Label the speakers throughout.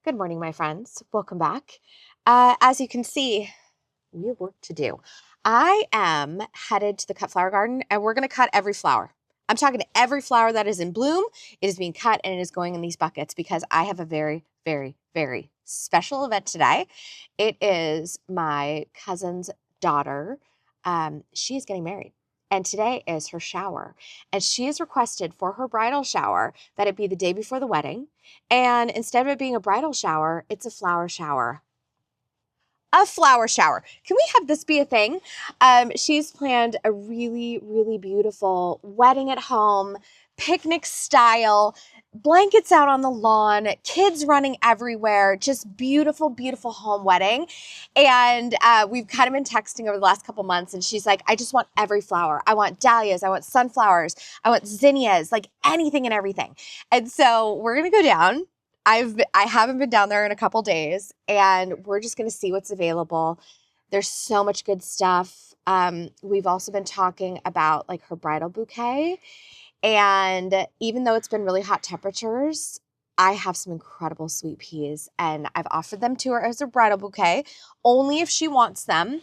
Speaker 1: Good morning, my friends. Welcome back. As you can see, we have work to do. I am headed to the cut flower garden and we're going to cut every flower. I'm talking to every flower that is in bloom. It is being cut and it is going in these buckets because I have a very, very, very special event today. It is my cousin's daughter. She is getting married. And today is her shower. And she has requested for her bridal shower that it be the day before the wedding. And instead of it being a bridal shower, it's a flower shower. A flower shower. Can we have this be a thing? She's planned a really, really beautiful wedding at home, picnic style, blankets out on the lawn, kids running everywhere, just beautiful, beautiful home wedding. And we've kind of been texting over the last couple months and she's like, I just want every flower. I want dahlias, I want sunflowers, I want zinnias, like anything and everything. And so we're going to go down. I haven't been down there in a couple days and we're just going to see what's available. There's so much good stuff. We've also been talking about like her bridal bouquet. And even though it's been really hot temperatures, I have some incredible sweet peas and I've offered them to her as a bridal bouquet, only if she wants them.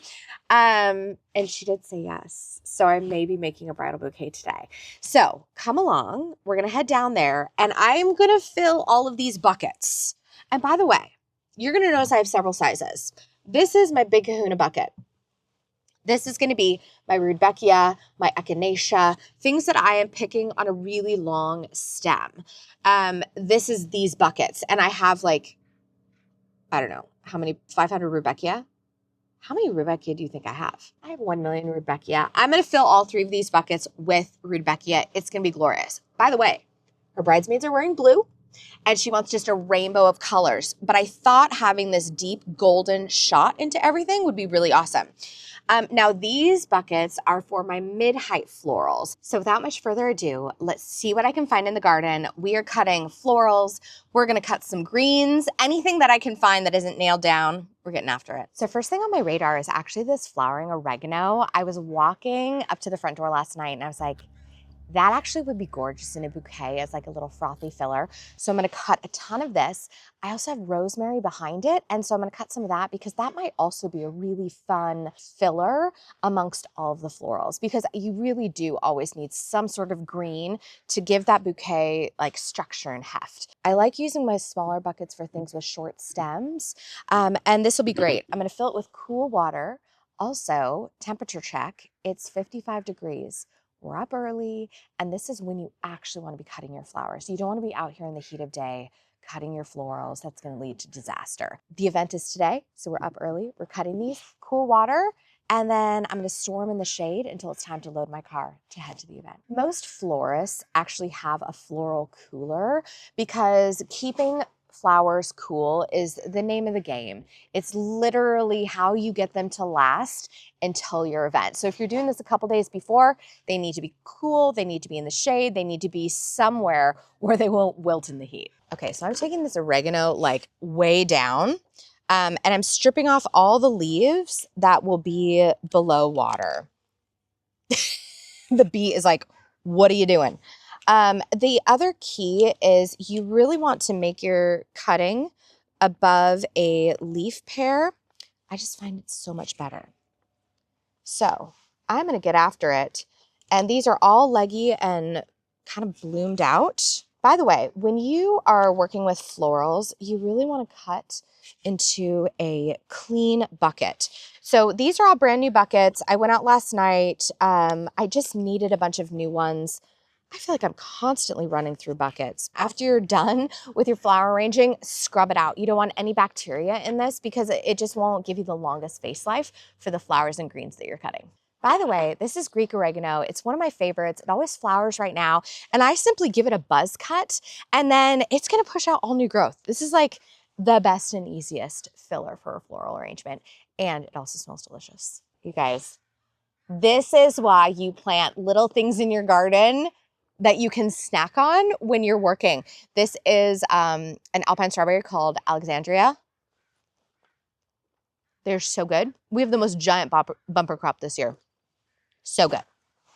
Speaker 1: And she did say yes. So I may be making a bridal bouquet today. So come along. We're going to head down there and I'm going to fill all of these buckets. And by the way, you're going to notice I have several sizes. This is my big kahuna bucket. This is going to be my Rudbeckia, my echinacea, things that I am picking on a really long stem. This is these buckets. And I have like, I don't know, how many, 500 Rudbeckia? How many Rudbeckia do you think I have? I have 1 million Rudbeckia. I'm going to fill all 3 of these buckets with Rudbeckia. It's going to be glorious. By the way, her bridesmaids are wearing blue and she wants just a rainbow of colors. But I thought having this deep golden shot into everything would be really awesome. Now these buckets are for my mid-height florals. So without much further ado, let's see what I can find in the garden. We are cutting florals. We're going to cut some greens, anything that I can find that isn't nailed down. We're getting after it. So first thing on my radar is actually this flowering oregano. I was walking up to the front door last night and I was like, that actually would be gorgeous in a bouquet as like a little frothy filler. So I'm going to cut a ton of this. I also have rosemary behind it. And so I'm going to cut some of that because that might also be a really fun filler amongst all of the florals because you really do always need some sort of green to give that bouquet like structure and heft. I like using my smaller buckets for things with short stems. And this will be great. I'm going to fill it with cool water. Also, temperature check, it's 55 degrees. We're up early, and this is when you actually want to be cutting your flowers. You don't want to be out here in the heat of day cutting your florals. That's going to lead to disaster. The event is today, so we're up early. We're cutting these, cool water, and then I'm going to store them in the shade until it's time to load my car to head to the event. Most florists actually have a floral cooler because keeping flowers cool is the name of the game. It's literally how you get them to last until your event. So if you're doing this a couple days before, they need to be cool, they need to be in the shade, they need to be somewhere where they won't wilt in the heat. Okay, so I'm taking this oregano like way down and I'm stripping off all the leaves that will be below water. The bee is like, what are you doing? The other key is you really want to make your cutting above a leaf pair. I just find it so much better. So I'm going to get after it. And these are all leggy and kind of bloomed out. By the way, when you are working with florals, you really want to cut into a clean bucket. So these are all brand new buckets. I went out last night. I just needed a bunch of new ones. I feel like I'm constantly running through buckets. After you're done with your flower arranging, scrub it out. You don't want any bacteria in this because it just won't give you the longest face life for the flowers and greens that you're cutting. By the way, this is Greek oregano. It's one of my favorites. It always flowers right now. And I simply give it a buzz cut and then it's gonna push out all new growth. This is like the best and easiest filler for a floral arrangement. And it also smells delicious. You guys, this is why you plant little things in your garden that you can snack on when you're working. This is an alpine strawberry called Alexandria. They're so good. We have the most giant bumper crop this year. So good.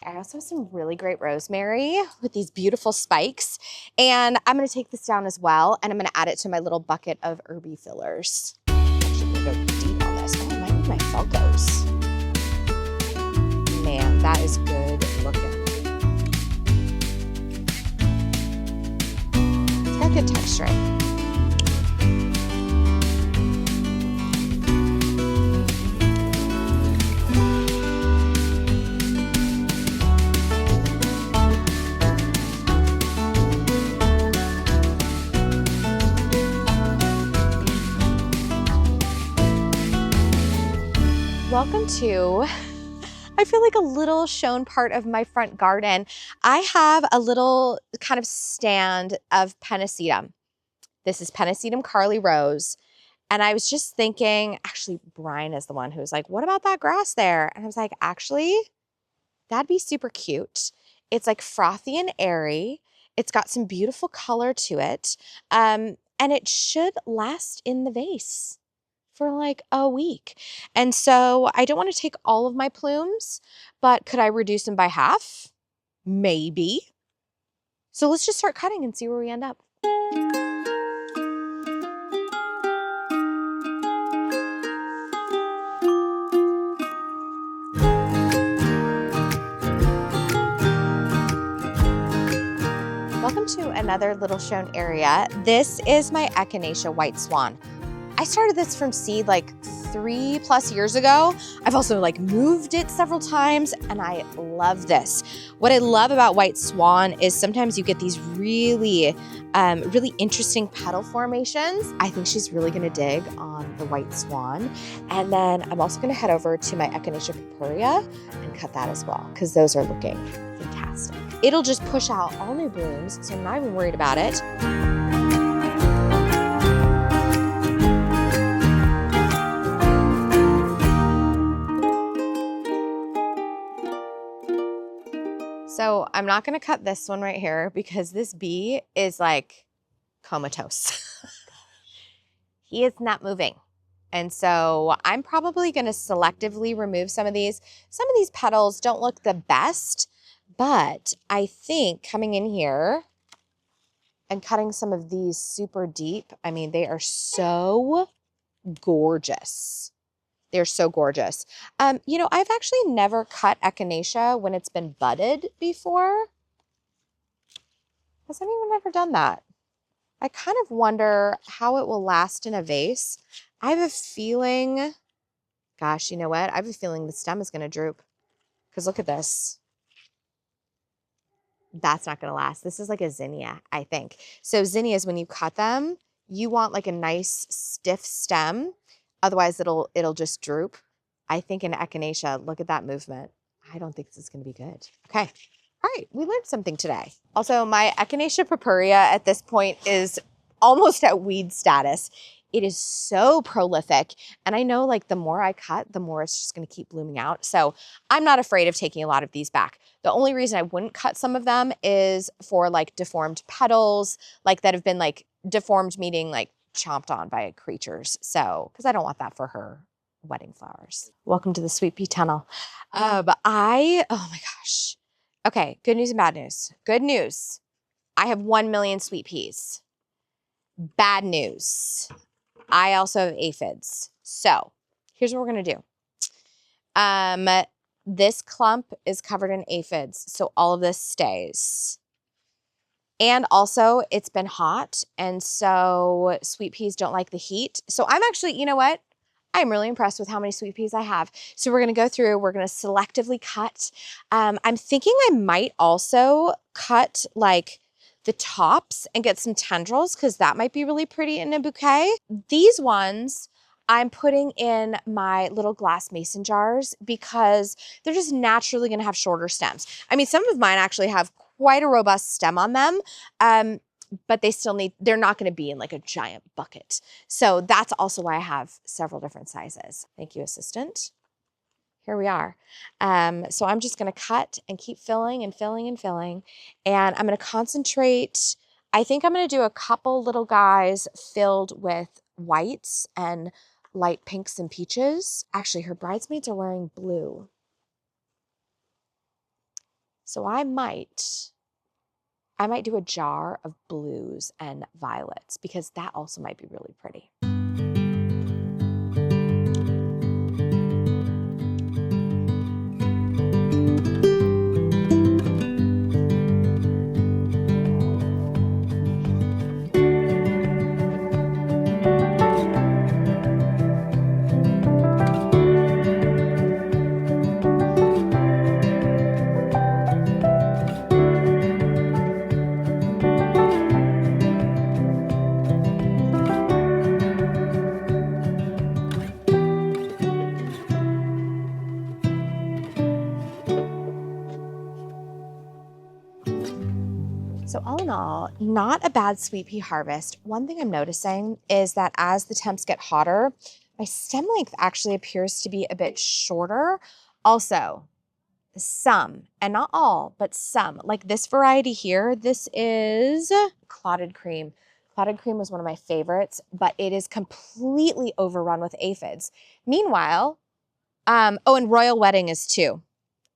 Speaker 1: I also have some really great rosemary with these beautiful spikes. And I'm going to take this down as well, and I'm going to add it to my little bucket of herby fillers. I'm actually going to go deep on this. Oh, I might need my Falcos. Man, that is good looking. It's got good texture. Welcome to, I feel like a little shown part of my front garden. I have a little kind of stand of Penacetum. This is Penacetum Carly Rose. And I was just thinking, actually, Brian is the one who was like, what about that grass there? And I was like, actually, that'd be super cute. It's like frothy and airy. It's got some beautiful color to it. And it should last in the vase for like a week. And so I don't want to take all of my plumes, but could I reduce them by half? Maybe. So let's just start cutting and see where we end up. Welcome to another little shown area. This is my Echinacea White Swan. I started this from seed like 3+ years ago. I've also like moved it several times, and I love this. What I love about White Swan is sometimes you get these really interesting petal formations. I think she's really gonna dig on the White Swan. And then I'm also gonna head over to my Echinacea Papuria and cut that as well, because those are looking fantastic. It'll just push out all new blooms, so I'm not even worried about it. So I'm not going to cut this one right here because this bee is like comatose. He is not moving. And so I'm probably going to selectively remove some of these. Some of these petals don't look the best, but I think coming in here and cutting some of these super deep, I mean, they are so gorgeous. They're so gorgeous. You know, I've actually never cut echinacea when it's been budded before. Has anyone ever done that? I kind of wonder how it will last in a vase. I have a feeling, gosh, you know what? I have a feeling the stem is going to droop. Because look at this. That's not going to last. This is like a zinnia, I think. So zinnias, when you cut them, you want like a nice stiff stem. Otherwise, it'll just droop. I think in echinacea, look at that movement. I don't think this is going to be good. Okay. All right. We learned something today. Also, my Echinacea Papuria at this point is almost at weed status. It is so prolific. And I know like the more I cut, the more it's just going to keep blooming out. So I'm not afraid of taking a lot of these back. The only reason I wouldn't cut some of them is for like deformed petals, like that have been like deformed, meaning like chomped on by creatures. So, because I don't want that for her wedding flowers. Welcome to the sweet pea tunnel. Oh my gosh. Okay, good news and bad news. Good news. I have 1 million sweet peas. Bad news. I also have aphids. So here's what we're going to do. This clump is covered in aphids. So all of this stays. And also, it's been hot, and so sweet peas don't like the heat. So I'm actually, you know what? I'm really impressed with how many sweet peas I have. So we're going to go through, we're going to selectively cut. I'm thinking I might also cut like the tops and get some tendrils because that might be really pretty in a bouquet. These ones I'm putting in my little glass mason jars because they're just naturally going to have shorter stems. I mean, some of mine actually have quite a robust stem on them, but they're not going to be in like a giant bucket. So that's also why I have several different sizes. Thank you, assistant. Here we are. So I'm just going to cut and keep filling and filling and filling. And I'm going to concentrate. I think I'm going to do a couple little guys filled with whites and light pinks and peaches. Actually, her bridesmaids are wearing blue. So I might do a jar of blues and violets because that also might be really pretty. So all in all, not a bad sweet pea harvest. One thing I'm noticing is that as the temps get hotter, my stem length actually appears to be a bit shorter. Also, some, and not all, but some, like this variety here, this is clotted cream. Clotted cream was one of my favorites, but it is completely overrun with aphids. Meanwhile, and Royal Wedding is too.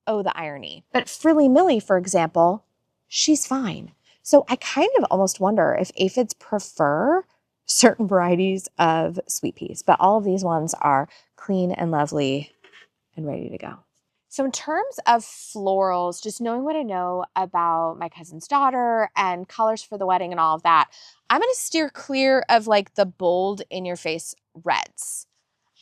Speaker 1: Oh, the irony. But Frilly Millie, for example, she's fine. So I kind of almost wonder if aphids prefer certain varieties of sweet peas, but all of these ones are clean and lovely and ready to go. So in terms of florals, just knowing what I know about my cousin's daughter and colors for the wedding and all of that, I'm going to steer clear of like the bold in your face reds.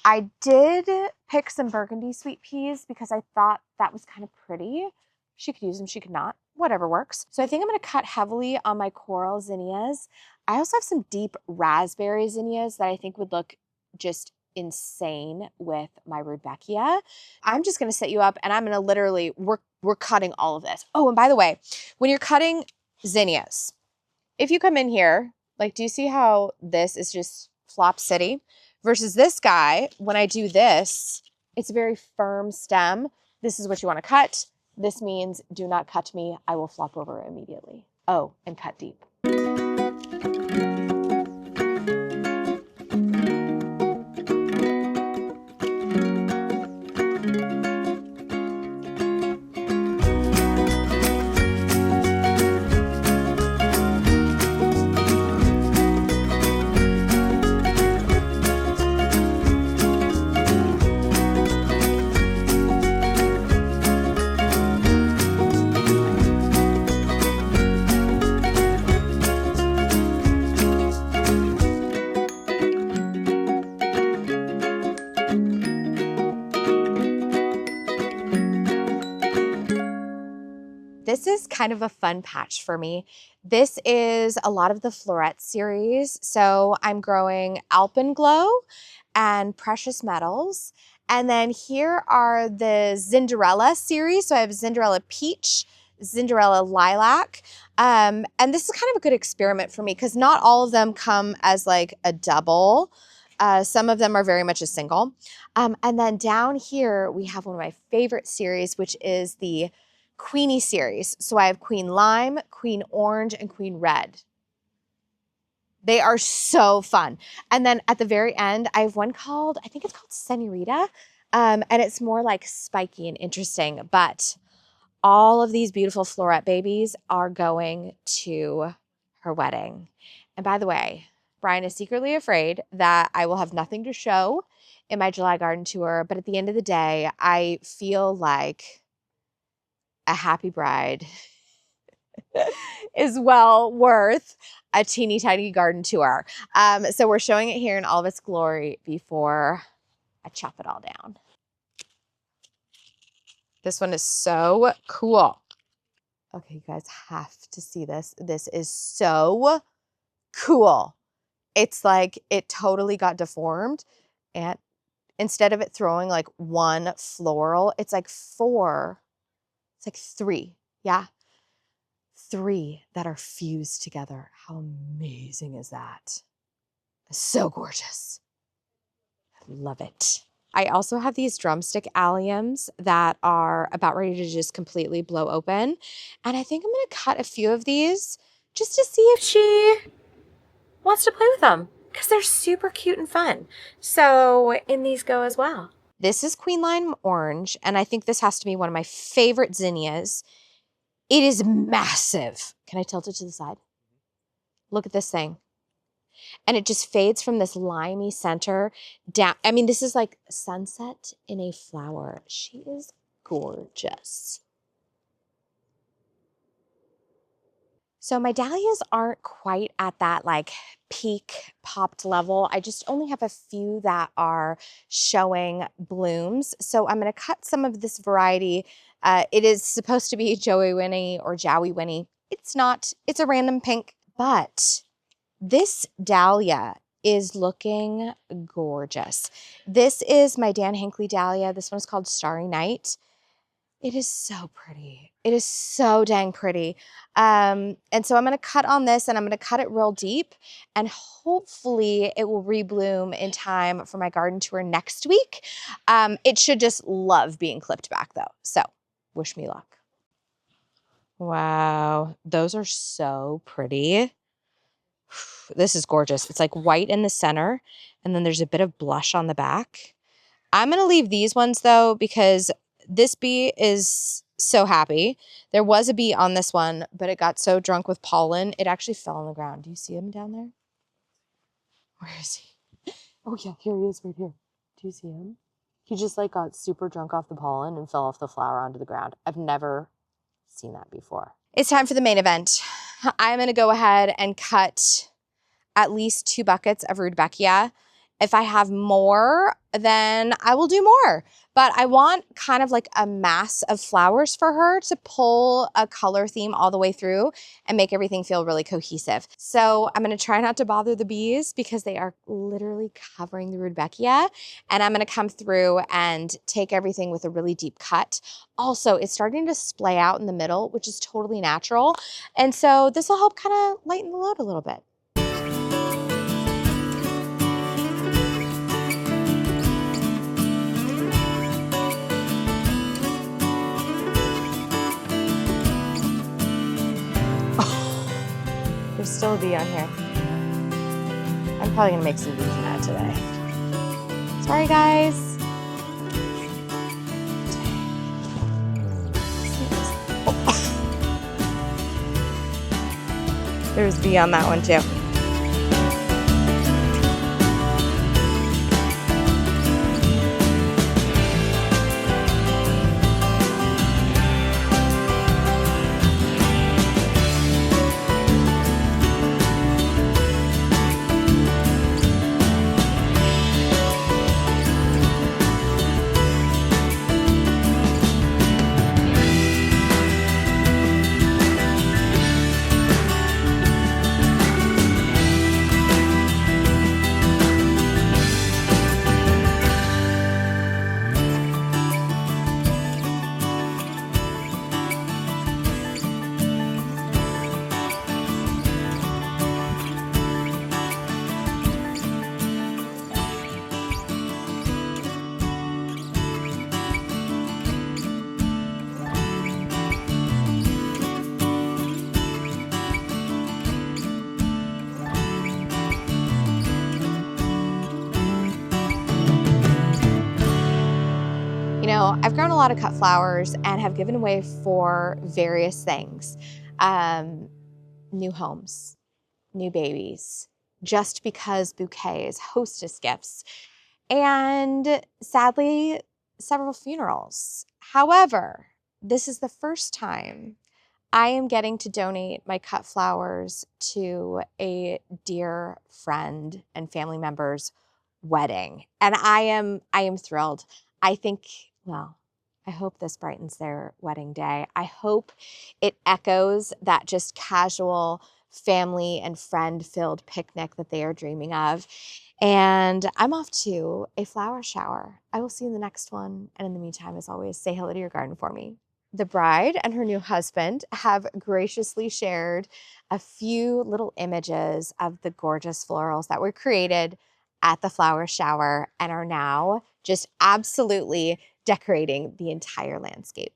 Speaker 1: I did pick some burgundy sweet peas because I thought that was kind of pretty. She could use them, she could not, whatever works. So I think I'm going to cut heavily on my coral zinnias. I also have some deep raspberry zinnias that I think would look just insane with my Rudbeckia. I'm just going to set you up and I'm going to literally, we're cutting all of this. Oh, and by the way, when you're cutting zinnias, if you come in here, like, do you see how this is just flop city? Versus this guy, when I do this, it's a very firm stem. This is what you want to cut. This means do not cut me. I will flop over immediately. Oh, and cut deep. This is kind of a fun patch for me. This is a lot of the Florette series. So I'm growing Alpenglow and Precious Metals. And then here are the Zinderella series. So I have Zinderella Peach, Zinderella Lilac. And this is kind of a good experiment for me because not all of them come as like a double. Some of them are very much a single. And then down here, we have one of my favorite series, which is the Queenie series. So I have Queen Lime, Queen Orange, and Queen Red. They are so fun. And then at the very end, I have one called, I think it's called Senorita. And it's more like spiky and interesting. But all of these beautiful Florette babies are going to her wedding. And by the way, Brian is secretly afraid that I will have nothing to show in my July garden tour. But at the end of the day, I feel like a happy bride is well worth a teeny tiny garden tour. So we're showing it here in all of its glory before I chop it all down. This one is so cool. Okay, you guys have to see this. This is so cool. It's like it totally got deformed, and instead of it throwing like one floral, it's like four. It's like three, yeah. Three that are fused together. How amazing is that? So gorgeous. I love it. I also have these drumstick alliums that are about ready to just completely blow open. And I think I'm going to cut a few of these just to see if she wants to play with them because they're super cute and fun. So in these go as well. This is Queen Lime Orange, and I think this has to be one of my favorite zinnias. It is massive. Can I tilt it to the side? Look at this thing. And it just fades from this limey center down. I mean, this is like sunset in a flower. She is gorgeous. So my dahlias aren't quite at that like peak popped level. I just only have a few that are showing blooms. So I'm going to cut some of this variety. It is supposed to be Joey Winnie or Jowie Winnie. It's not. It's a random pink. But this dahlia is looking gorgeous. This is my Dan Hinckley dahlia. This one is called Starry Night. It is so pretty. It is so dang pretty. And so I'm going to cut on this, and I'm going to cut it real deep, and hopefully it will rebloom in time for my garden tour next week. It should just love being clipped back though. So wish me luck. Wow. Those are so pretty. This is gorgeous. It's like white in the center, and then there's a bit of blush on the back. I'm going to leave these ones though, because this bee is so happy. There was a bee on this one, but it got so drunk with pollen, it actually fell on the ground. Do you see him down there? Where is he? Oh yeah, here he is right here. Do you see him? He just like got super drunk off the pollen and fell off the flower onto the ground. I've never seen that before. It's time for the main event. I'm going to go ahead and cut at least 2 buckets of Rudbeckia. If I have more, then I will do more. But I want kind of like a mass of flowers for her to pull a color theme all the way through and make everything feel really cohesive. So I'm going to try not to bother the bees because they are literally covering the Rudbeckia. And I'm going to come through and take everything with a really deep cut. Also, it's starting to splay out in the middle, which is totally natural. And so this will help kind of lighten the load a little bit. There's still a bee on here. I'm probably gonna make some bees mad today. Sorry, guys. Oh. There's a bee on that one too. You know, I've grown a lot of cut flowers and have given away for various things. New homes, new babies, just because bouquets, hostess gifts, and sadly, several funerals. However, this is the first time I am getting to donate my cut flowers to a dear friend and family member's wedding. And I am thrilled. I think, well, I hope this brightens their wedding day. I hope it echoes that just casual family and friend-filled picnic that they are dreaming of. And I'm off to a flower shower. I will see you in the next one. And in the meantime, as always, say hello to your garden for me. The bride and her new husband have graciously shared a few little images of the gorgeous florals that were created at the flower shower and are now just absolutely decorating the entire landscape.